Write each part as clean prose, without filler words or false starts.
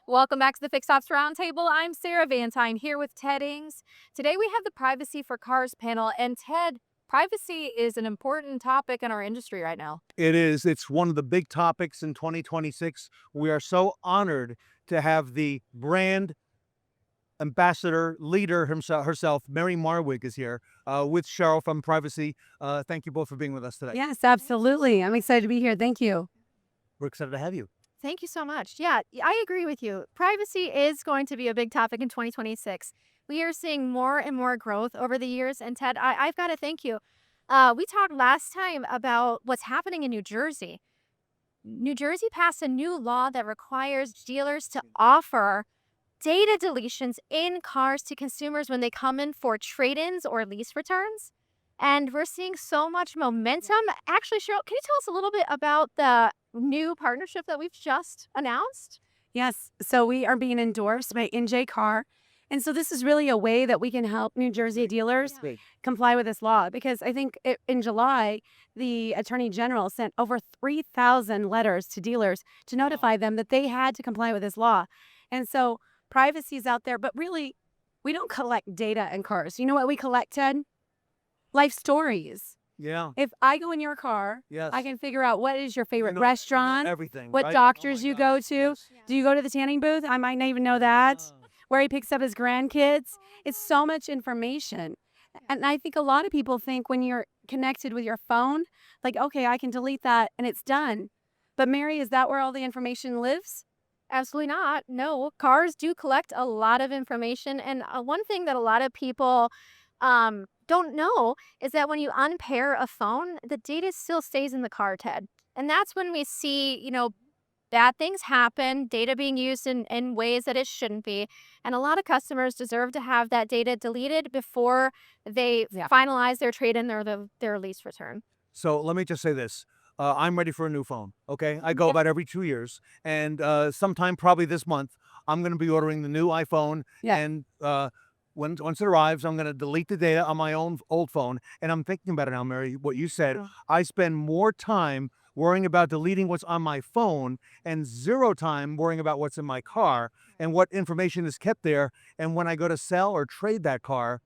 Welcome back to the Fixed Ops Roundtable. I'm Sarah Vantine here with Ted Ings. Today we have the Privacy for Cars panel, and Ted, privacy is an important topic in our industry right now. It is. It's one of the big topics in 2026. We are so honored to have the brand ambassador leader herself, Mary Marwig, is here with Sherryl from Privacy. Thank you both for being with us today. Yes, absolutely. I'm excited to be here. Thank you. We're excited to have you. Thank you so much. Yeah, I agree with you. Privacy is going to be a big topic in 2026. We are seeing more and more growth over the years. And Ted, I've got to thank you. We talked last time about what's happening in New Jersey. New Jersey passed a new law that requires dealers to offer data deletions in cars to consumers when they come in for trade-ins or lease returns. And we're seeing so much momentum. Actually, Cheryl, can you tell us a little bit about the new partnership that we've just announced? Yes, so we are being endorsed by NJ Car. And so this is really a way that we can help New Jersey dealers Great. comply with this law because I think in July, the Attorney General sent over 3,000 letters to dealers to notify them that they had to comply with this law. And so privacy is out there, but really, we don't collect data in cars. You know what we collect, Ted? Life stories. Yeah. If I go in your car, Yes. I can figure out what is your favorite You know restaurant, everything. what right? Oh doctors my you gosh, go to. yes. Do you go to the tanning booth? I might not even know that. Where he picks up his grandkids. It's so much information. And I think a lot of people think when you're connected with your phone, like, okay, I can delete that and it's done. But Mary, is that where all the information lives? Absolutely not. No, cars do collect a lot of information. And one thing that a lot of people don't know is that when you unpair a phone, the data still stays in the car, Ted. And that's when we see, bad things happen, data being used in ways that it shouldn't be. And a lot of customers deserve to have that data deleted before they Yeah. finalize their trade-in or their lease return. So let me just say this. I'm ready for a new phone. Okay. I go about every 2 years. And sometime probably this month, I'm going to be ordering the new iPhone. Yeah. And once it arrives, I'm going to delete the data on my own old phone. And I'm thinking about it now, Mary, what you said. Oh. I spend more time worrying about deleting what's on my phone and zero time worrying about what's in my car and what information is kept there. And when I go to sell or trade that car,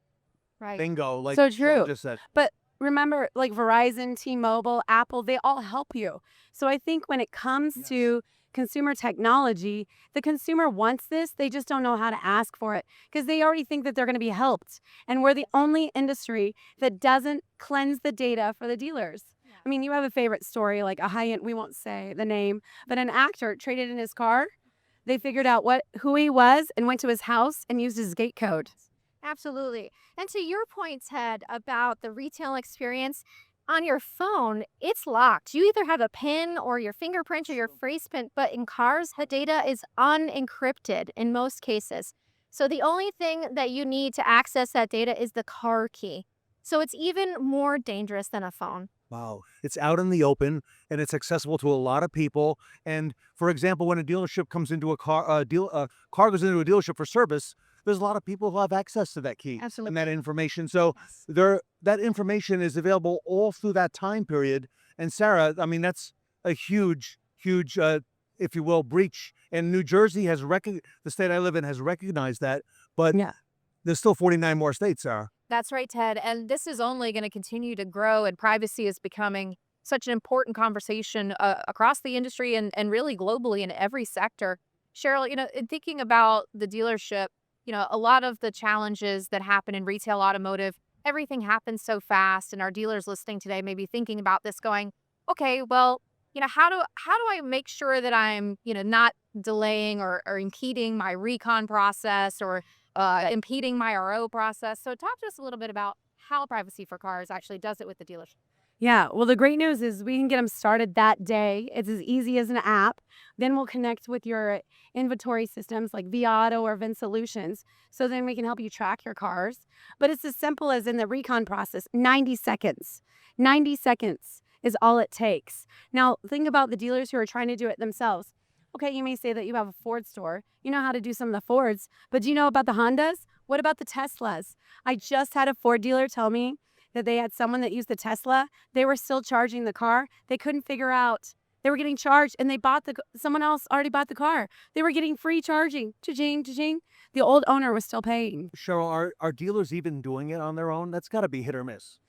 Right. bingo, like So Cheryl true. just said. But remember, like Verizon, T-Mobile, Apple, they all help you. So I think when it comes Yes. to consumer technology, the consumer wants this. They just don't know how to ask for it because they already think that they're going to be helped. And we're the only industry that doesn't cleanse the data for the dealers. I mean, you have a favorite story, like a high-end, we won't say the name, but an actor traded in his car. They figured out who he was and went to his house and used his gate code. Absolutely. And to your point, Ted, about the retail experience on your phone, it's locked. You either have a PIN or your fingerprint or your face print, but in cars, the data is unencrypted in most cases. So the only thing that you need to access that data is the car key. So it's even more dangerous than a phone. Wow. It's out in the open and it's accessible to a lot of people. And for example, when a dealership comes into a car goes into a dealership for service, there's a lot of people who have access to that key Absolutely. and that information. So that information is available all through that time period. And Sarah, I mean, that's a huge, huge, if you will, breach. And New Jersey has the state I live in has recognized that, but Yeah. there's still 49 more states, Sarah. That's right, Ted. And this is only going to continue to grow, and privacy is becoming such an important conversation across the industry and really globally in every sector. Cheryl, in thinking about the dealership, a lot of the challenges that happen in retail automotive, everything happens so fast, and our dealers listening today may be thinking about this going, okay, well, how do I make sure that I'm, not delaying or impeding my recon process or impeding my RO process. So talk to us a little bit about how Privacy for Cars actually does it with the dealership. Yeah, well, the great news is we can get them started that day. It's as easy as an app. Then we'll connect with your inventory systems like Viato or Vin Solutions. So then we can help you track your cars. But it's as simple as in the recon process, 90 seconds. 90 seconds is all it takes. Now, think about the dealers who are trying to do it themselves. Okay, you may say that you have a Ford store. You know how to do some of the Fords, but do you know about the Hondas? What about the Teslas? I just had a Ford dealer tell me that they had someone that used the Tesla. They were still charging the car. They couldn't figure out They were getting charged, and someone else already bought the car. They were getting free charging. Cha-ching, cha-ching. The old owner was still paying. Cheryl, are dealers even doing it on their own? That's got to be hit or miss.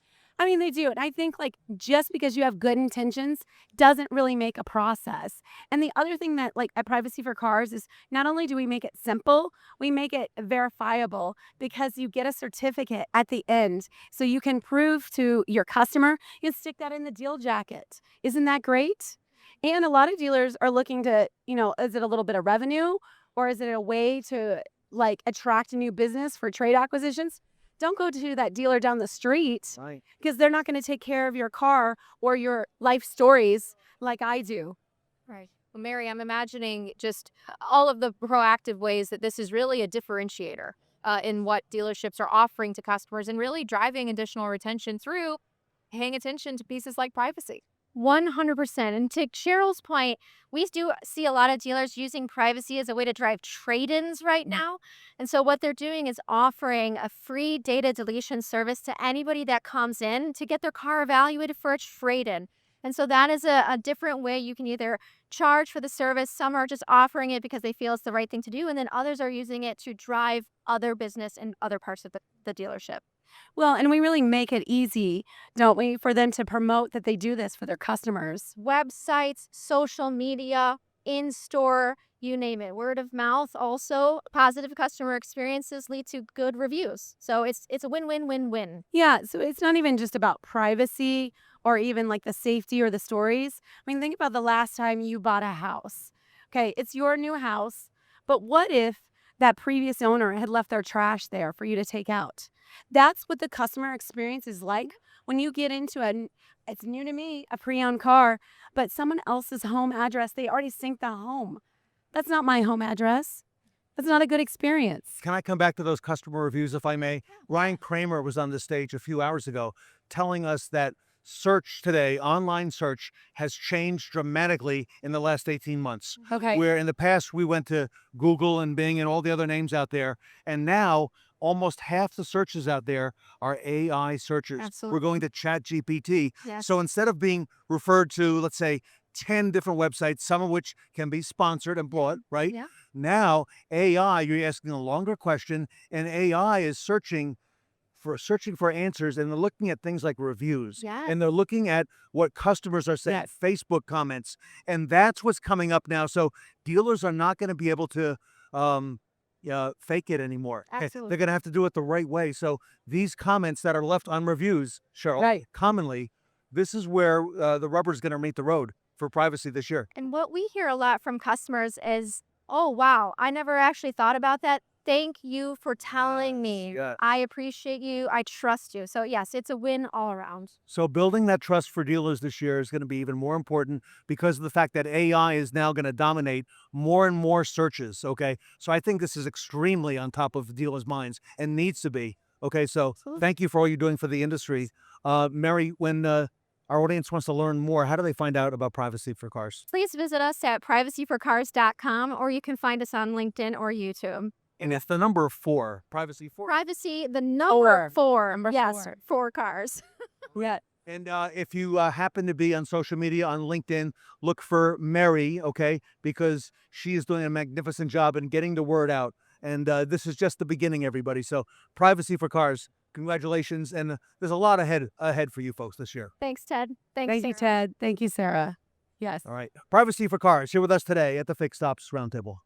I mean, they do. And I think like just because you have good intentions doesn't really make a process. And the other thing that like at Privacy for Cars is not only do we make it simple, we make it verifiable because you get a certificate at the end. So you can prove to your customer, you can stick that in the deal jacket. Isn't that great? And a lot of dealers are looking to, is it a little bit of revenue or is it a way to like attract a new business for trade acquisitions? Don't go to that dealer down the street Right. because they're not going to take care of your car or your life stories like I do. Right. Well, Mary, I'm imagining just all of the proactive ways that this is really a differentiator in what dealerships are offering to customers and really driving additional retention through paying attention to pieces like privacy. 100%. And to Cheryl's point, we do see a lot of dealers using privacy as a way to drive trade-ins right now. And so what they're doing is offering a free data deletion service to anybody that comes in to get their car evaluated for a trade-in. And so that is a different way you can either charge for the service. Some are just offering it because they feel it's the right thing to do. And then others are using it to drive other business in other parts of the dealership. Well, and we really make it easy, don't we, for them to promote that they do this for their customers. Websites, social media, in-store, you name it. Word of mouth also. Positive customer experiences lead to good reviews. So it's a win-win-win-win. Yeah, so it's not even just about privacy or even like the safety or the stories. I mean, think about the last time you bought a house. Okay, it's your new house, but what if that previous owner had left their trash there for you to take out? That's what the customer experience is like when you get into it's new to me, a pre-owned car, but someone else's home address, they already synced the home. That's not my home address. That's not a good experience. Can I come back to those customer reviews, if I may? Ryan Kramer was on the stage a few hours ago telling us that search today, online search, has changed dramatically in the last 18 months. Okay. Where in the past we went to Google and Bing and all the other names out there, and now almost half the searches out there are AI searches. Absolutely. We're going to ChatGPT. Yes. So instead of being referred to, let's say, 10 different websites, some of which can be sponsored and bought, right? Yeah. Now, AI, you're asking a longer question, and AI is searching for answers, and they're looking at things like reviews. Yeah. And they're looking at what customers are saying, Facebook comments, and that's what's coming up now. So dealers are not going to be able to fake it anymore. Absolutely. They're going to have to do it the right way. So these comments that are left on reviews, Cheryl, Right. commonly, this is where the rubber's going to meet the road for privacy this year. And what we hear a lot from customers is, oh, wow, I never actually thought about that. Thank you for telling me. Yes. I appreciate you. I trust you. So yes, it's a win all around. So building that trust for dealers this year is going to be even more important because of the fact that AI is now going to dominate more and more searches, okay? So I think this is extremely on top of dealers' minds and needs to be, okay? So Absolutely. thank you for all you're doing for the industry. Mary, when our audience wants to learn more, how do they find out about Privacy for Cars? Please visit us at privacy4cars.com, or you can find us on LinkedIn or YouTube. And it's the number 4, Privacy 4. Privacy, the number 4. Number yes, 4. 4 cars. Yeah. And if you happen to be on social media, on LinkedIn, look for Mary, okay? Because she is doing a magnificent job in getting the word out. And this is just the beginning, everybody. So Privacy for Cars, congratulations. And there's a lot ahead for you folks this year. Thanks, Ted. Thanks, Thank you, Sarah. Ted. Thank you, Sarah. Yes. All right. Privacy for Cars here with us today at the Fixed Ops Roundtable.